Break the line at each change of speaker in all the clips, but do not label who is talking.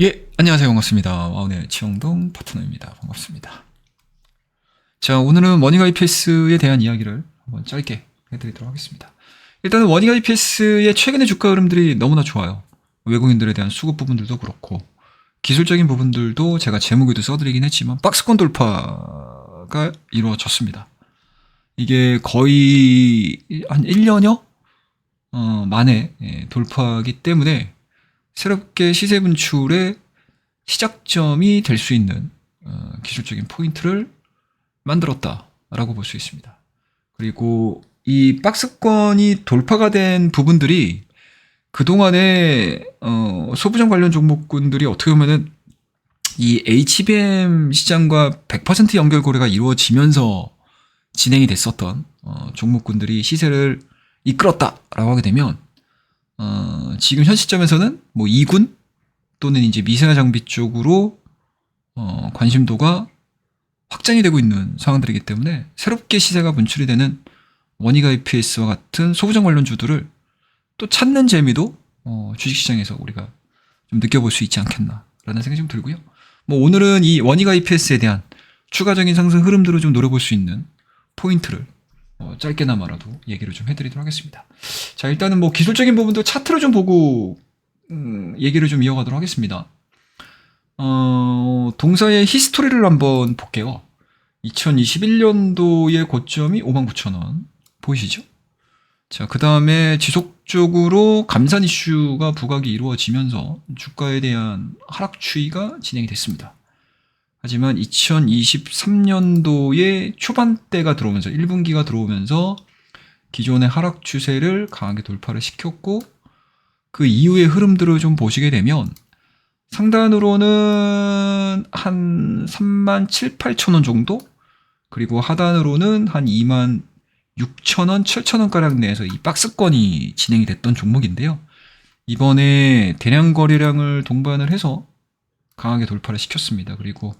예, 안녕하세요. 반갑습니다. 와운의 치영동 파트너입니다. 반갑습니다. 자, 오늘은 원익 IPS에 대한 이야기를 한번 짧게 해드리도록 하겠습니다. 일단은 원익 IPS의 최근의 주가 흐름들이 너무나 좋아요. 외국인들에 대한 수급 부분들도 그렇고, 기술적인 부분들도 제가 제목에도 써드리긴 했지만, 박스권 돌파가 이루어졌습니다. 이게 거의 한 1년여 만에 돌파하기 때문에 새롭게 시세 분출의 시작점이 될 수 있는 기술적인 포인트를 만들었다라고 볼 수 있습니다. 그리고 이 박스권이 돌파가 된 부분들이 그동안에 소부장 관련 종목군들이 어떻게 보면은 이 HBM 시장과 100% 연결 고리가 이루어지면서 진행이 됐었던 종목군들이 시세를 이끌었다라고 하게 되면 지금 현 시점에서는 뭐 2군 또는 이제 미세화 장비 쪽으로 관심도가 확장이 되고 있는 상황들이기 때문에 새롭게 시세가 분출이 되는 원익 IPS와 같은 소부장 관련주들을 또 찾는 재미도 주식시장에서 우리가 좀 느껴볼 수 있지 않겠나라는 생각이 좀 들고요. 뭐 오늘은 이 원익 IPS에 대한 추가적인 상승 흐름들을 좀 노려볼 수 있는 포인트를 짧게나마라도 얘기를 좀 해드리도록 하겠습니다. 자, 일단은 뭐 기술적인 부분도 차트를 좀 보고 얘기를 좀 이어가도록 하겠습니다. 동사의 히스토리를 한번 볼게요. 2021년도의 고점이 59,000원 보이시죠? 자, 그 다음에 지속적으로 감산 이슈가 부각이 이루어지면서 주가에 대한 하락 추이가 진행이 됐습니다. 하지만 2023년도에 초반대가 들어오면서 1분기가 들어오면서 기존의 하락 추세를 강하게 돌파를 시켰고 그 이후의 흐름들을 좀 보시게 되면 상단으로는 한 37,000~38,000원 정도, 그리고 하단으로는 한 26,000원, 7,000원가량 내에서 이 박스권이 진행이 됐던 종목인데요. 이번에 대량 거래량을 동반을 해서 강하게 돌파를 시켰습니다. 그리고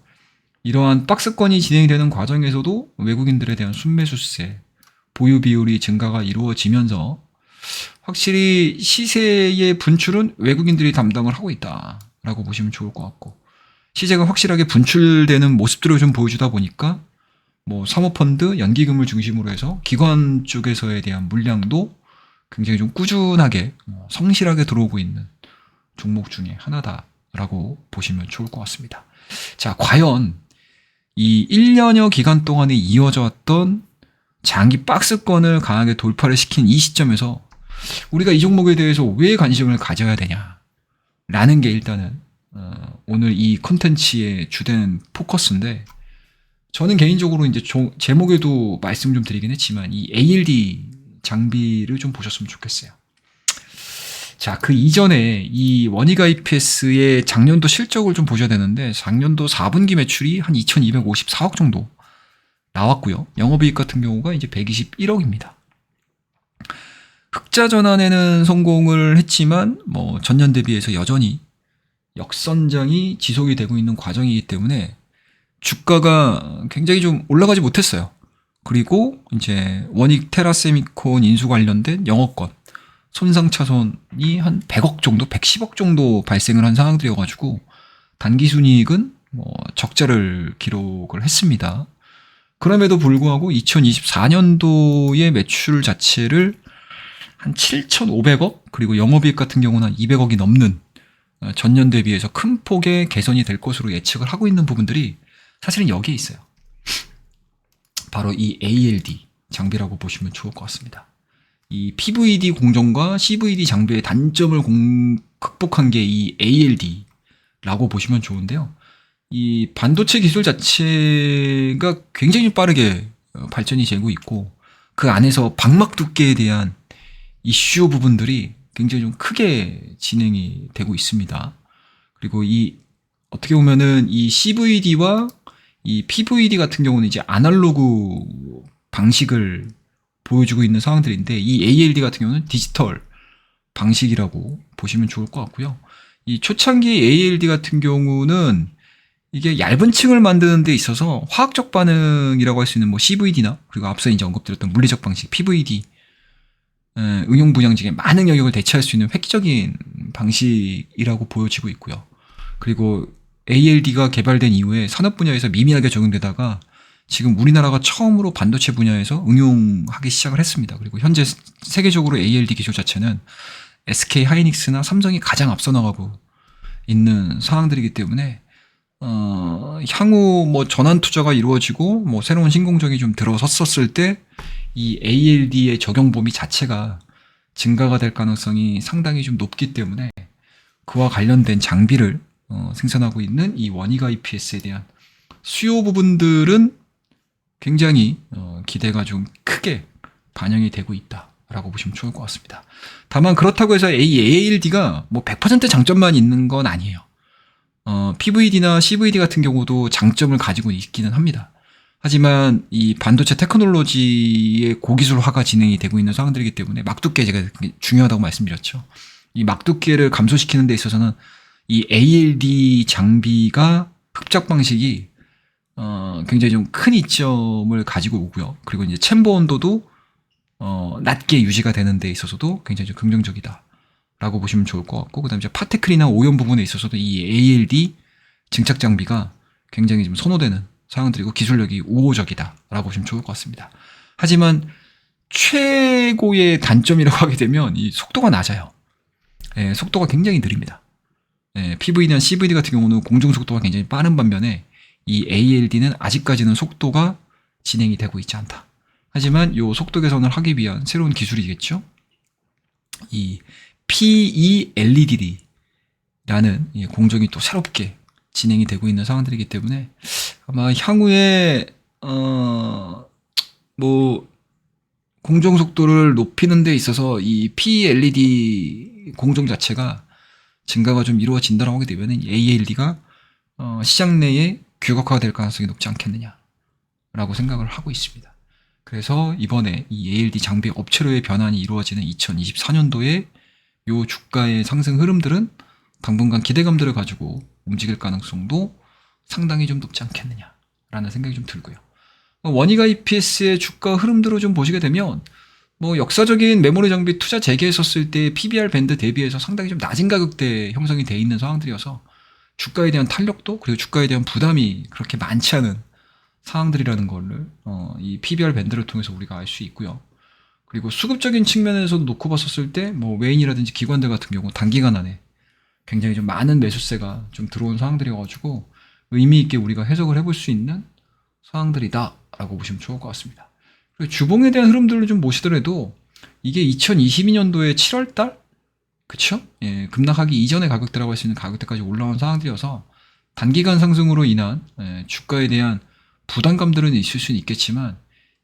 이러한 박스권이 진행이 되는 과정에서도 외국인들에 대한 순매수세, 보유 비율이 증가가 이루어지면서 확실히 시세의 분출은 외국인들이 담당을 하고 있다라고 보시면 좋을 것 같고, 시세가 확실하게 분출되는 모습들을 좀 보여주다 보니까 뭐 사모펀드, 연기금을 중심으로 해서 기관 쪽에서에 대한 물량도 굉장히 좀 꾸준하게 성실하게 들어오고 있는 종목 중에 하나다라고 보시면 좋을 것 같습니다. 자, 과연 이 1년여 기간 동안에 이어져 왔던 장기 박스권을 강하게 돌파를 시킨 이 시점에서 우리가 이 종목에 대해서 왜 관심을 가져야 되냐라는 게 일단은 오늘 이 콘텐츠의 주된 포커스인데, 저는 개인적으로 이제 제목에도 말씀 좀 드리긴 했지만 이 ALD 장비를 좀 보셨으면 좋겠어요. 자, 그 이전에 이 원익 IPS의 작년도 실적을 좀 보셔야 되는데, 작년도 4분기 매출이 한 2,254억 정도 나왔고요. 영업이익 같은 경우가 이제 121억입니다. 흑자 전환에는 성공을 했지만 뭐 전년 대비해서 여전히 역선장이 지속이 되고 있는 과정이기 때문에 주가가 굉장히 좀 올라가지 못했어요. 그리고 이제 원익 테라세미콘 인수 관련된 영업권 손상차손이 한 100억 정도, 110억 정도 발생을 한 상황들이어가지고 단기순이익은 뭐 적자를 기록을 했습니다. 그럼에도 불구하고 2024년도의 매출 자체를 한 7,500억, 그리고 영업이익 같은 경우는 한 200억이 넘는 전년 대비해서 큰 폭의 개선이 될 것으로 예측을 하고 있는 부분들이 사실은 여기에 있어요. 바로 이 ALD 장비라고 보시면 좋을 것 같습니다. 이 PVD 공정과 CVD 장비의 단점을 극복한 게 이 ALD라고 보시면 좋은데요. 이 반도체 기술 자체가 굉장히 빠르게 발전이 되고 있고, 그 안에서 방막 두께에 대한 이슈 부분들이 굉장히 좀 크게 진행이 되고 있습니다. 그리고 이 어떻게 보면은 이 CVD와 이 PVD 같은 경우는 이제 아날로그 방식을 보여주고 있는 상황들인데, 이 ALD 같은 경우는 디지털 방식이라고 보시면 좋을 것 같고요. 이 초창기 ALD 같은 경우는 이게 얇은 층을 만드는 데 있어서 화학적 반응이라고 할 수 있는 뭐 CVD나, 그리고 앞서 이제 언급드렸던 물리적 방식 PVD 응용 분야직의 많은 영역을 대체할 수 있는 획기적인 방식이라고 보여지고 있고요. 그리고 ALD가 개발된 이후에 산업 분야에서 미미하게 적용되다가 지금 우리나라가 처음으로 반도체 분야에서 응용하기 시작을 했습니다. 그리고 현재 세계적으로 ALD 기술 자체는 SK 하이닉스나 삼성이 가장 앞서 나가고 있는 상황들이기 때문에 향후 뭐 전환 투자가 이루어지고 뭐 새로운 신공정이 좀 들어섰을 때 이 ALD의 적용 범위 자체가 증가가 될 가능성이 상당히 좀 높기 때문에 그와 관련된 장비를 생산하고 있는 이 원익 IPS에 대한 수요 부분들은 굉장히 기대가 좀 크게 반영이 되고 있다라고 보시면 좋을 것 같습니다. 다만 그렇다고 해서 ALD가 뭐 100% 장점만 있는 건 아니에요. PVD나 CVD 같은 경우도 장점을 가지고 있기는 합니다. 하지만 이 반도체 테크놀로지의 고기술화가 진행이 되고 있는 상황들이기 때문에 막두께 제가 중요하다고 말씀드렸죠. 이 막두께를 감소시키는 데 있어서는 이 ALD 장비가 흡착 방식이 굉장히 좀 큰 이점을 가지고 오고요. 그리고 이제 챔버 온도도 낮게 유지가 되는 데 있어서도 굉장히 좀 긍정적이다라고 보시면 좋을 것 같고, 그다음에 이제 파테클이나 오염 부분에 있어서도 이 ALD 증착 장비가 굉장히 좀 선호되는 상황들이고 기술력이 우호적이다라고 보시면 좋을 것 같습니다. 하지만 최고의 단점이라고 하게 되면 이 속도가 낮아요. 예, 속도가 굉장히 느립니다. 예, PVD나 CVD 같은 경우는 공정 속도가 굉장히 빠른 반면에 이 ALD는 아직까지는 속도가 진행이 되고 있지 않다. 하지만 이 속도 개선을 하기 위한 새로운 기술이겠죠. 이 PELED라는 공정이 또 새롭게 진행이 되고 있는 상황들이기 때문에 아마 향후에 뭐 공정 속도를 높이는 데 있어서 이 PELED 공정 자체가 증가가 좀 이루어진다고 하게 되면 ALD가 시장 내에 규격화될 가능성이 높지 않겠느냐라고 생각을 하고 있습니다. 그래서 이번에 이 ALD 장비 업체로의 변환이 이루어지는 2024년도에 요 주가의 상승 흐름들은 당분간 기대감들을 가지고 움직일 가능성도 상당히 좀 높지 않겠느냐라는 생각이 좀 들고요. 원익 IPS의 주가 흐름들을 좀 보시게 되면 뭐 역사적인 메모리 장비 투자 재개했었을 때 PBR 밴드 대비해서 상당히 좀 낮은 가격대에 형성이 돼 있는 상황들이어서 주가에 대한 탄력도 그리고 주가에 대한 부담이 그렇게 많지 않은 상황들이라는 거를 이 PBR 밴드를 통해서 우리가 알 수 있고요. 그리고 수급적인 측면에서도 놓고 봤었을 때 뭐 외인이라든지 기관들 같은 경우 단기간 안에 굉장히 좀 많은 매수세가 좀 들어온 상황들이어가지고 의미 있게 우리가 해석을 해볼 수 있는 상황들이다라고 보시면 좋을 것 같습니다. 그리고 주봉에 대한 흐름들을 좀 보시더라도 이게 2022년도에 7월달 그쵸? 예, 급락하기 이전의 가격대라고 할 수 있는 가격대까지 올라온 상황들이어서 단기간 상승으로 인한 주가에 대한 부담감들은 있을 수는 있겠지만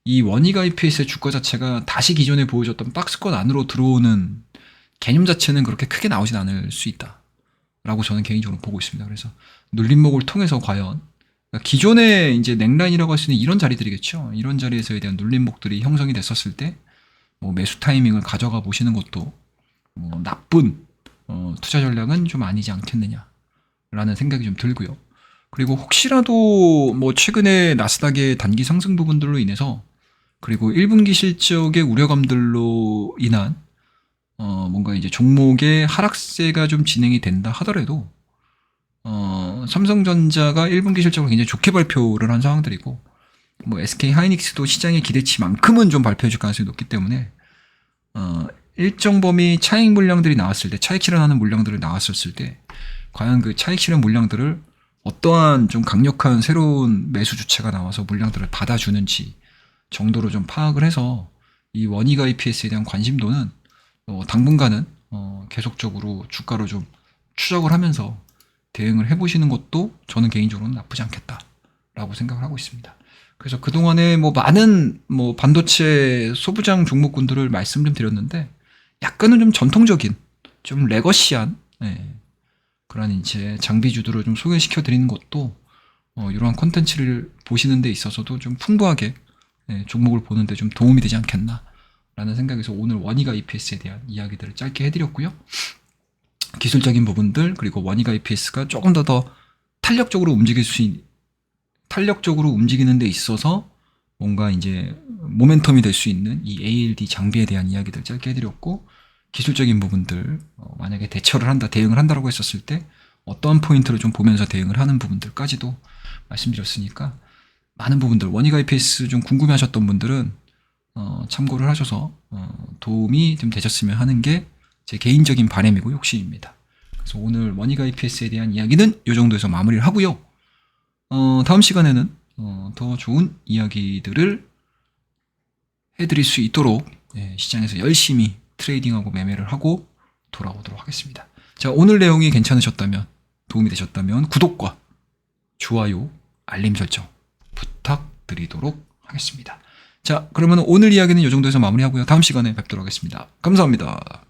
이 원익 IPS의 주가 자체가 다시 기존에 보여줬던 박스권 안으로 들어오는 개념 자체는 그렇게 크게 나오진 않을 수 있다 라고 저는 개인적으로 보고 있습니다. 그래서 눌림목을 통해서 과연 기존에 이제 넥라인이라고 할 수 있는 이런 자리들이겠죠. 이런 자리에서에 대한 눌림목들이 형성이 됐었을 때 뭐 매수 타이밍을 가져가 보시는 것도 뭐 나쁜 투자 전략은 좀 아니지 않겠느냐라는 생각이 좀 들고요. 그리고 혹시라도 뭐 최근에 나스닥의 단기 상승 부분들로 인해서 그리고 1분기 실적의 우려감들로 인한 뭔가 이제 종목의 하락세가 좀 진행이 된다 하더라도 삼성전자가 1분기 실적을 굉장히 좋게 발표를 한 상황들이고 뭐 SK 하이닉스도 시장의 기대치만큼은 좀 발표해 줄 가능성이 높기 때문에 일정 범위 차익 물량들이 나왔을 때 차익 실현하는 물량들을 나왔었을 때 과연 그 차익 실현 물량들을 어떠한 좀 강력한 새로운 매수 주체가 나와서 물량들을 받아주는지 정도로 좀 파악을 해서 이 원익 IPS에 대한 관심도는 당분간은 계속적으로 주가로 좀 추적을 하면서 대응을 해보시는 것도 저는 개인적으로는 나쁘지 않겠다라고 생각을 하고 있습니다. 그래서 그동안에 뭐 많은 뭐 반도체 소부장 종목군들을 말씀 좀 드렸는데 약간은 좀 전통적인 좀 레거시한 그런 이제 장비주들을 좀 소개시켜 드리는 것도 이러한 콘텐츠를 보시는 데 있어서도 좀 풍부하게 종목을 보는데 좀 도움이 되지 않겠나라는 생각에서 오늘 원익 IPS에 대한 이야기들을 짧게 해드렸고요. 기술적인 부분들 그리고 원익 IPS가 조금 더 탄력적으로 움직이는 데 있어서 뭔가 이제 모멘텀이 될 수 있는 이 ALD 장비에 대한 이야기들 짧게 해드렸고 기술적인 부분들 만약에 대응을 한다라고 했었을 때 어떤 포인트를 좀 보면서 대응을 하는 부분들까지도 말씀드렸으니까 많은 부분들 원익 IPS 좀 궁금해하셨던 분들은 참고를 하셔서 도움이 좀 되셨으면 하는 게 제 개인적인 바람이고 욕심입니다. 그래서 오늘 원익 IPS에 대한 이야기는 이 정도에서 마무리를 하고요. 다음 시간에는 더 좋은 이야기들을 해드릴 수 있도록 시장에서 열심히 트레이딩하고 매매를 하고 돌아오도록 하겠습니다. 자, 오늘 내용이 괜찮으셨다면, 도움이 되셨다면 구독과 좋아요, 알림 설정 부탁드리도록 하겠습니다. 자, 그러면 오늘 이야기는 이 정도에서 마무리하고요. 다음 시간에 뵙도록 하겠습니다. 감사합니다.